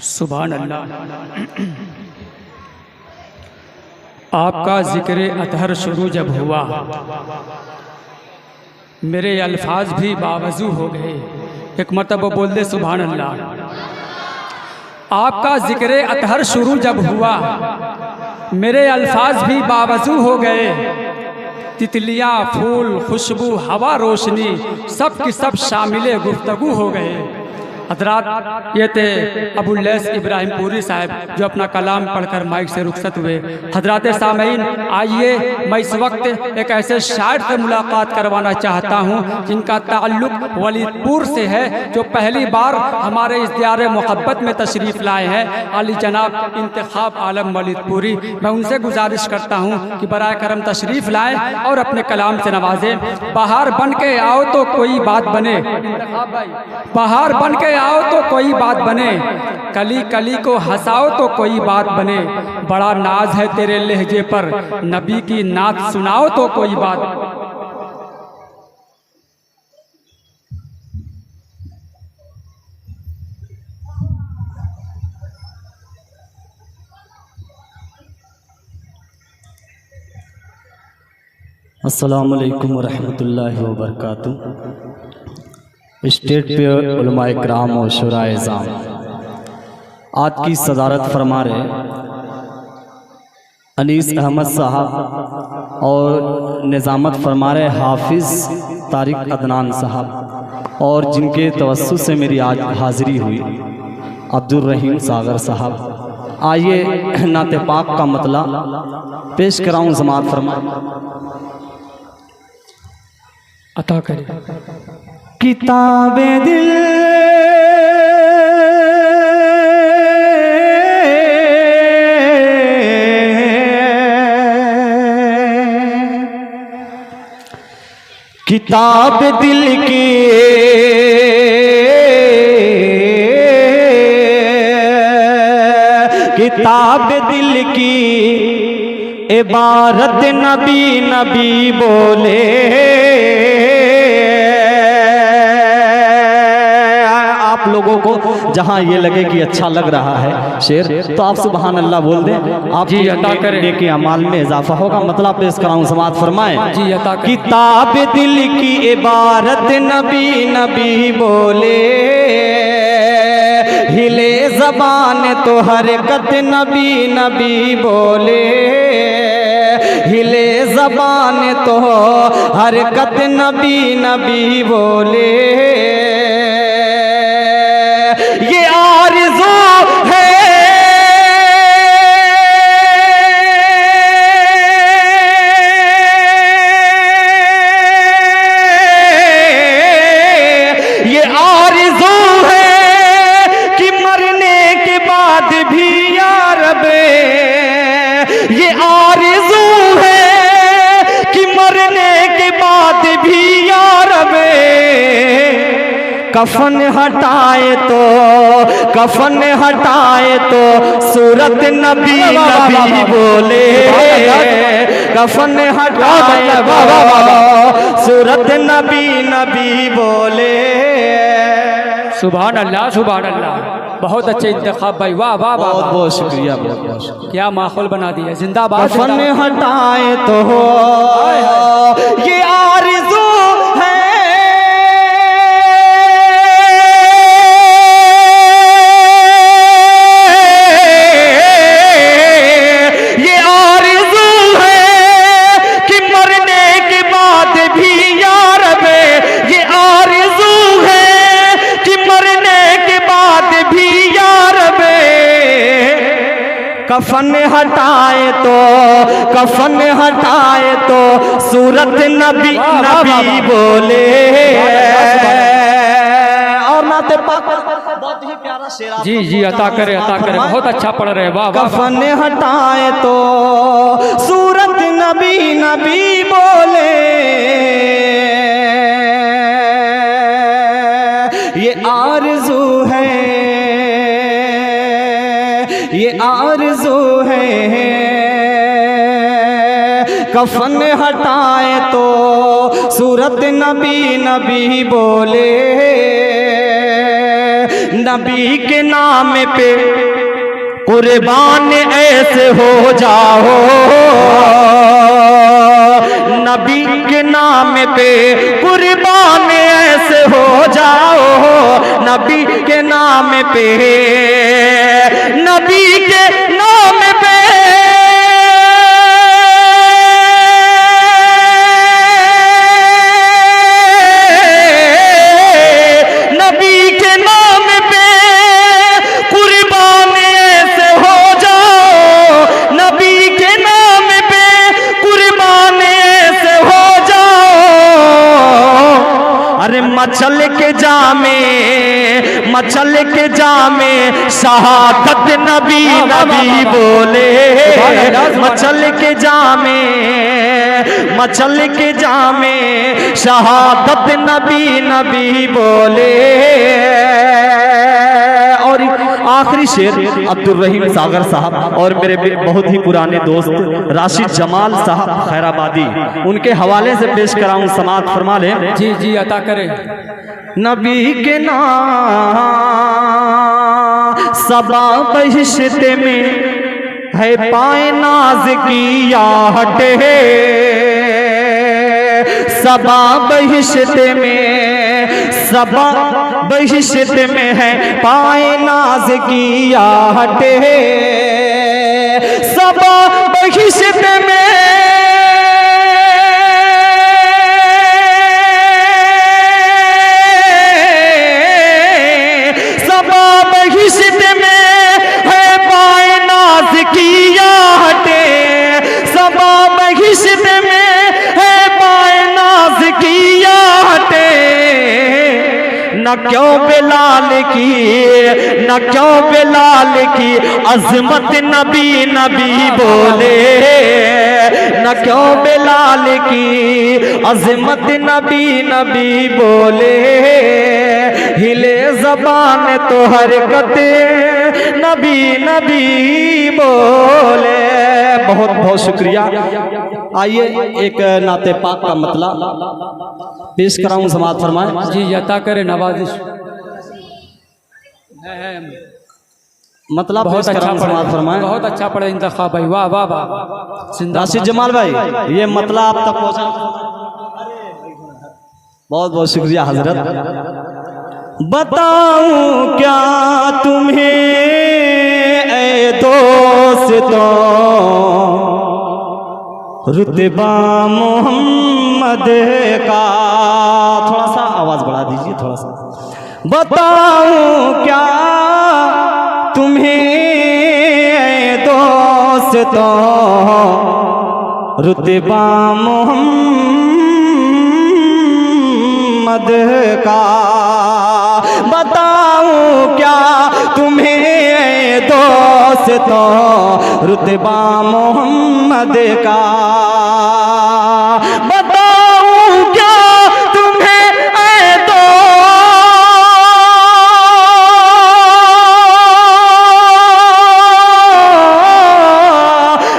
सुभान अल्लाह। आपका ज़िक्र अतहर शुरू जब हुआ, मेरे अल्फाज भी बावजू हो गए। एक मरतबा बोल दे सुभान अल्लाह। आपका ज़िक्र अतहर शुरू जब हुआ, मेरे अल्फाज भी बावजू हो गए। तितलियाँ, फूल, खुशबू, हवा, रोशनी, सब की सब शामिल गुफ्तगू हो गए। हजरात, ये थे अबुल्लैस इब्राहिम पूरी साहब जो अपना कलाम पढ़कर माइक से रुखसत हुए। हजरात सामीन, आइए मैं इस वक्त एक ऐसे शायर से मुलाकात करवाना चाहता हूँ जिनका ताल्लुक वलीदपुर से है, जो पहली बार हमारे इस दियारे मोहब्बत में तशरीफ़ लाए हैं, अली जनाब इंतखाब आलम वलीदपुरी। मैं उनसे गुजारिश करता हूँ कि बराए करम तशरीफ़ लाएँ और अपने कलाम से नवाजें। बाहर बन के आओ तो कोई बात बने, बाहर बन के आओ तो कोई बात बने, कली कली को हंसाओ तो कोई बात बने। बड़ा नाज है तेरे लहजे पर, नबी की नात सुनाओ तो कोई बात। अस्सलामु अलैकुम वरहमतुल्लाहि वबरकातुहू। स्टेट पे उलमाए किराम और शुराए इज़ाम आज की सदारत फरमा रहे अनीस अहमद साहब और निज़ामत फरमा रहे हाफिज़ तारिक अदनान साहब, और जिनके तवस्सुत से मेरी आज हाज़िरी हुई अब्दुल रहीम सागर साहब। आइए नाते पाक का मतला पेश कराऊँ, समाअत फरमा अता करे। किताबे दिल किताब दिल की किताब दिल की इबारत नबी नबी बोले। आप लोगों को जहां ये लगे कि अच्छा लग रहा है शेर, तो आप सुभान अल्लाह बोल दें। आप जी अता करें, नेकी अमाल में इजाफा होगा। मतलब पेश कराऊं, समाअत फरमाएं। जी अता करें। किताब दिल की इबारत नबी नबी बोले, हिले ज़बान तो हरकत नबी नबी बोले, हिले ज़बान तो हरकत नबी नबी बोले। ये आरज़ू है ये आरज़ू है कि मरने के बाद भी या रबे, ये आरज़ू है कि मरने के बाद भी या रबे। कफन हटाए तो सूरत नबी नबी बोले, कफन हटाए तो सूरत नबी नबी बोले। सुभान अल्लाह, सुभान अल्लाह। बहुत अच्छे इंतखाब भाई, वाह वाह वाह। बहुत बहुत शुक्रिया, बहुत बहुत शुक्रिया। क्या माहौल बना दिया, जिंदाबाद। कफन हटाए तो ये आरज़ू है, ये आरज़ू है कि मरने के बाद भी या रबे, ये आरज़ू है कि मरने के बाद भी या रबे। कफन हटाए तो सूरत नबी नबी बोले। और नाते पाक बहुत ही प्यारा शेर। जी जी अता करे, अता करे। बहुत अच्छा पढ़ रहे, वाह वाह। कफन हटाए तो सूरत नबी नबी बोले, ये आरज़ू है, ये आरज़ू है। कफन हटाए तो सूरत नबी नबी बोले, नबी के नाम पे कुर्बान ऐसे हो जाओ, नबी के नाम पे कुर्बान ऐसे हो जाओ, नबी के नाम पे, नबी के नाम पे, नबी के नाम पे कुर्बान ऐसे हो जाओ, नबी के नाम पे कुर्बान ऐसे हो जाओ। अरे मचल के जामे, मचल के जामे शहादत नबी नबी बोले, मचल के जामे, मचल के जामे शहादत नबी नबी बोले। और आखिरी शेर अब्दुल रहीम सागर साहब और मेरे बहुत ही पुराने दोस्त राशिद जमाल साहब खैराबादी, उनके हवाले से पेश कराऊं, समाअत फरमा लें। जी जी अता करें। नबी के नाम सबा बहिश्त में है पाए नाज की आहटे, सबा बहिश्त में, सबा बहिश्त में है पाए नाज की आहटे, सबा बहिश्त में, न क्यों बिलाल की, न क्यों बिलाल की अजमत नबी नबी बोले, न क्यों बिलाल की अजमत नबी नबी बोले, हिले जबान तो हरकत नबी नबी बोले। बहुत बहुत शुक्रिया। आइए एक नाते पाक का मतलब पेश कराऊं, समाअत फरमाएं। जी अता करें नवाजिश। मतलब बहुत अच्छा समाअत पढ़े, फरमाएं। बहुत अच्छा पढ़े इंतखाब भाई, वाह वाह वाह। राशिद जमाल भाई ये मतलब आप तक पहुंचा, बहुत बहुत शुक्रिया हजरत। बताऊं क्या तुम्हें ऐ दोस्तों, रुतबा मोहम्मद का, थोड़ा सा आवाज बढ़ा दीजिए थोड़ा सा। बताऊं क्या तुम्हें ऐ दोस्तों, रुतबा मोहम्मद का, बताऊं क्या तुम्हें दोस्तों, रुतबा मोहम्मद का, बताऊं क्या तुम्हें ऐ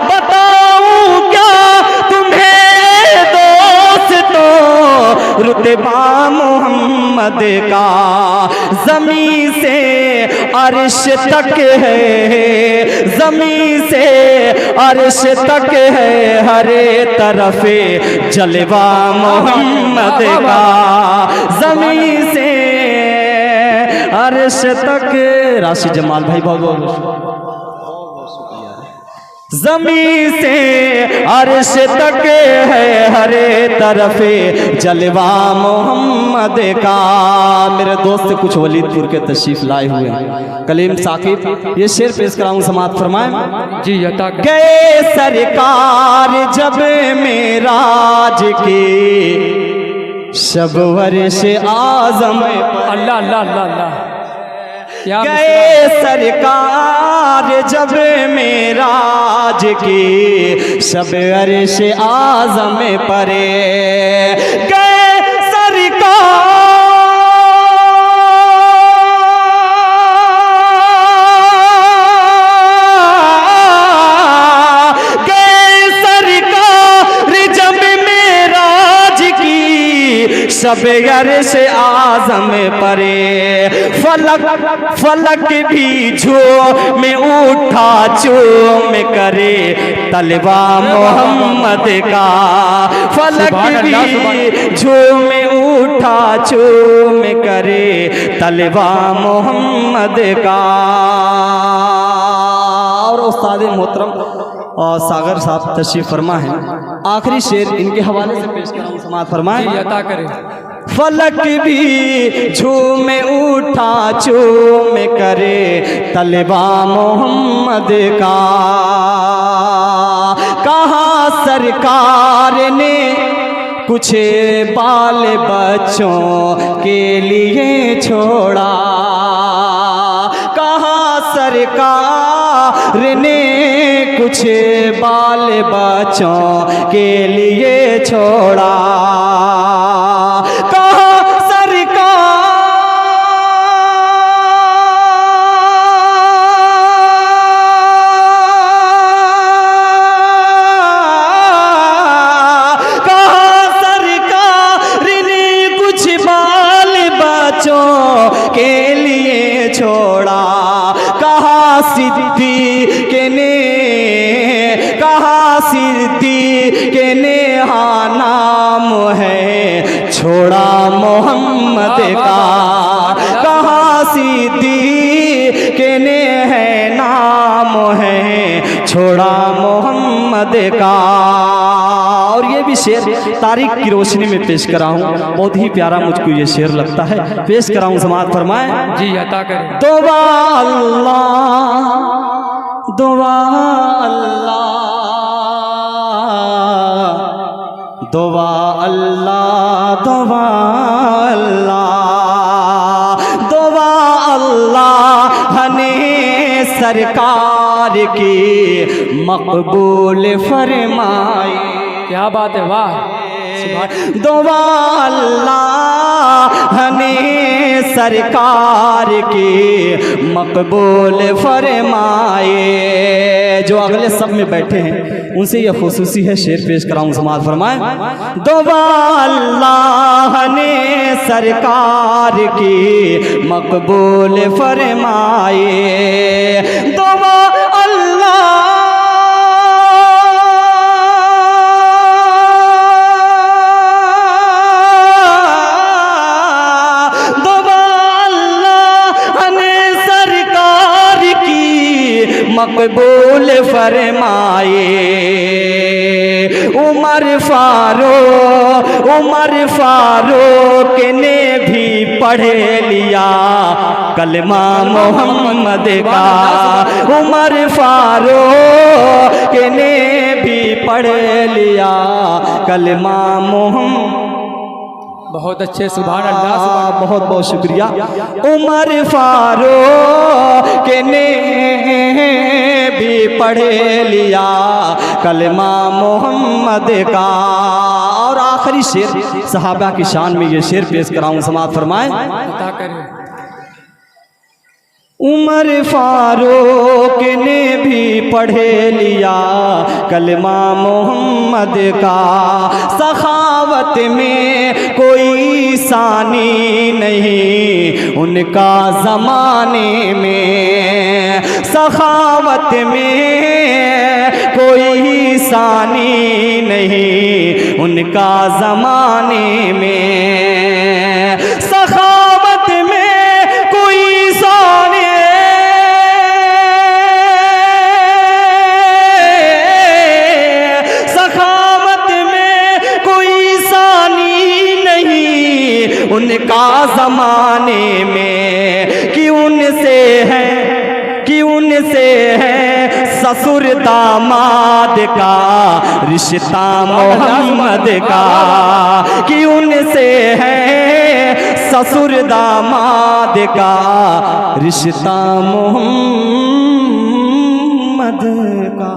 बताऊं क्या तुम्हें दोस्तों, रुतबा मोहम्मद का, ज़मीं से अर्श तक है, ज़मीं से अर्श तक है, हरे तरफे जलवा मोहम्मद का, ज़मीं से अर्श तक। राशिद जमाल भाई बहुत बहुत ज़मीं से अर्श तक है, हरे तरफे जलवा मोहम्मद का। मेरे दोस्त कुछ वलीदपुर के तशरीफ लाए हुए हैं, कलीम साकिब, ये शेर पेश कराऊं, समाअत फरमाएं। जी अता करें। गए सरकार जब मेराज के शब वर्ष आज़म पर, अल्लाह अल्लाह अल्लाह अल्लाह, क्या गए सरकार जब मेराज की शब अर्श आज़म परे, गए सरकार शब अर्श आज़म परे, फलक भी झूम उठा चूम करे तलवा मोहम्मद का, फलक भी झूम उठा चूम करे तलवा मोहम्मद का। और उस्ताद मोहतरम और सागर साहब तशरीफ फरमा है, आखिरी शेर इनके हवाले से पेश कराऊं, समाअत फरमाएं। अता करें। फलक भी झूम उठा चूम करे तलवा मोहम्मद का, कहा सरकार ने कुछ बाल बच्चों के लिए छोड़ा, कहा सरकार ने कुछ बाल बच्चों के लिए छोड़ा, कहा के लिए छोड़ा, कहा सिद्दीक़ ने, कहा सिद्दीक़ ने हाँ नाम है छोड़ा मोहम्मद का, कहा सिद्दीक़ ने है नाम है छोड़ा मोहम्मद का। और ये भी शेर तारीख की रोशनी में पेश करा हूँ, बहुत ही प्यारा मुझको ये शेर लगता है, पेश कराऊँ, समाअत फरमाएं। जी अता करें। दुआ अल्लाह, दुआ अल्लाह, दुआ अल्लाह, दुआ अल्लाह, दुआ अल्लाह ने सरकार की मकबूल फरमाई। क्या बात है, वाह। दुआ अल्लाह ने सरकार की मकबूल फरमाए। जो अगले सब में बैठे हैं उनसे यह खुसूसी है, शेर पेश कराऊं, समाअत फरमाएं। दुआ अल्लाह ने सरकार की मकबूल फरमाए, दुआ मकबूल फरमाए। उमर फारूक ने भी पढ़ लिया कलमा मोहम्मद का, उमर फारूक ने भी पढ़ लिया कलमा मोहम्मद। बहुत अच्छे, सुभान अल्लाह, सुभान। बहुत बहुत शुक्रिया। उमर फारूक ने भी पढ़ लिया कलमा मोहम्मद का। और आखिरी शेर सहाबा की शान में ये शेर पेश कराऊं, समाअत फरमाएं। अता करें। उमर फारूक ने भी पढ़ लिया कलमा मोहम्मद का, सखावत में कोई सानी नहीं उनका ज़माने में, सखावत में कोई सानी नहीं उनका ज़माने में, सखावत में कोई सानी, उनका ज़माने में कि उनसे है ससुर दामाद का रिश्ता मोहम्मद का, कि उनसे है ससुर दामाद का रिश्ता मोहम्मद का।